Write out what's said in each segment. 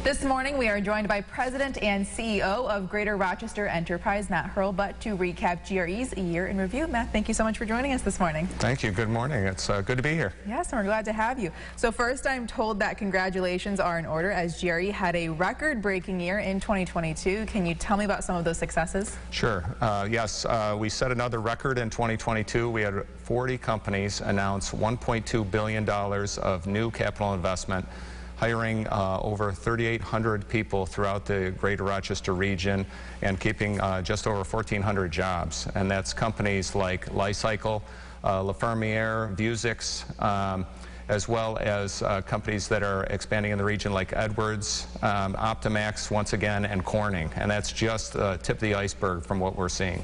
This morning, we are joined by President and CEO of Greater Rochester Enterprise, Matt Hurlbut, to recap GRE's year in review. Matt, thank you so much for joining us this morning. Thank you. Good morning. It's good to be here. Yes, and we're glad to have you. So first, I'm told that congratulations are in order as GRE had a record-breaking year in 2022. Can you tell me about some of those successes? Sure. Yes, we set another record in 2022. We had 40 companies announce $1.2 billion of new capital investment, hiring over 3,800 people throughout the Greater Rochester region and keeping just over 1,400 jobs. And that's companies like Li-Cycle, La Fermiere, Vuzix, as well as companies that are expanding in the region like Edwards, Optimax once again, and Corning. And that's just the tip of the iceberg from what we're seeing.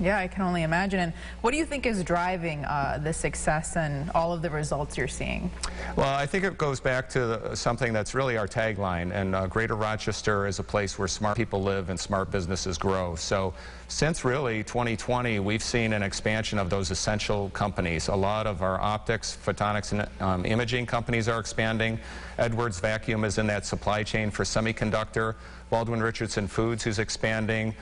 Yeah, I can only imagine. And what do you think is driving the success and all of the results you're seeing? Well, I think it goes back to something that's really our tagline, and Greater Rochester is a place where smart people live and smart businesses grow. So since really 2020, we've seen an expansion of those essential companies. A lot of our optics, photonics, and imaging companies are expanding. Edwards Vacuum is in that supply chain for semiconductor. Baldwin Richardson Foods, who's expanding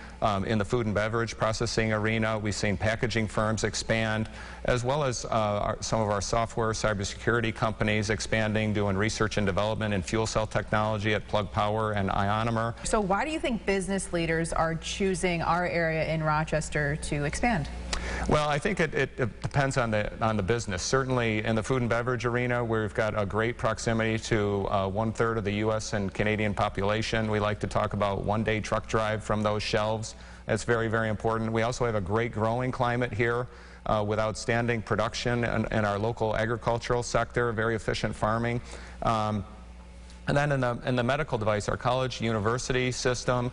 in the food and beverage processing arena. We've seen packaging firms expand, as well as some of our software cybersecurity companies expanding, doing research and development in fuel cell technology at Plug Power and Ionomer. So why do you think business leaders are choosing our area in Rochester to expand? Well, I think it depends on the business. Certainly in the food and beverage arena, we've got a great proximity to 1/3 of the U.S. and Canadian population. We like to talk about one-day truck drive from those shelves. That's very, very important. We also have a great growing climate here with outstanding production in our local agricultural sector, very efficient farming. And then in the medical device, our college university system,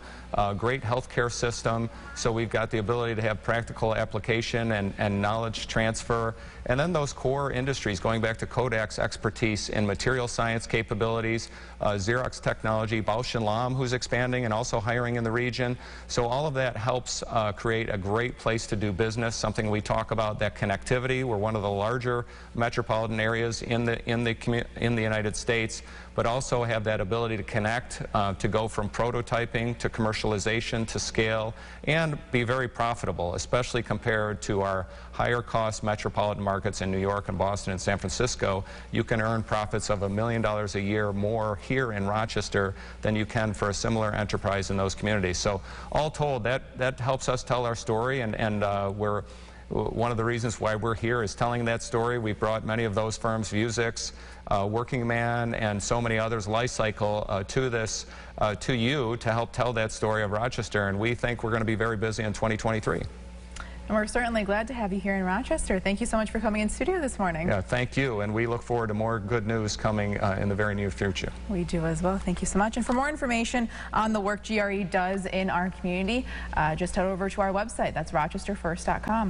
great healthcare system, so we've got the ability to have practical application and knowledge transfer. And then those core industries, going back to Kodak's expertise in material science capabilities, Xerox technology, Bausch & Lomb, who's expanding and also hiring in the region. So all of that helps create a great place to do business, something we talk about, that connectivity. We're one of the larger metropolitan areas in the United States, but also have that ability to connect, to go from prototyping to commercialization to scale, and be very profitable, especially compared to our higher cost metropolitan markets in New York and Boston and San Francisco. You can earn profits of $1 million a year more here in Rochester than you can for a similar enterprise in those communities. So all told, that helps us tell our story, and we're one of the reasons why we're here is telling that story. We've brought many of those firms, Vuzix, Working Man, and so many others, Li-Cycle, to you to help tell that story of Rochester, and we think we're going to be very busy in 2023. And we're certainly glad to have you here in Rochester. Thank you so much for coming in studio this morning. Yeah, thank you, and we look forward to more good news coming in the very near future. We do as well. Thank you so much. And for more information on the work GRE does in our community, just head over to our website. That's rochesterfirst.com.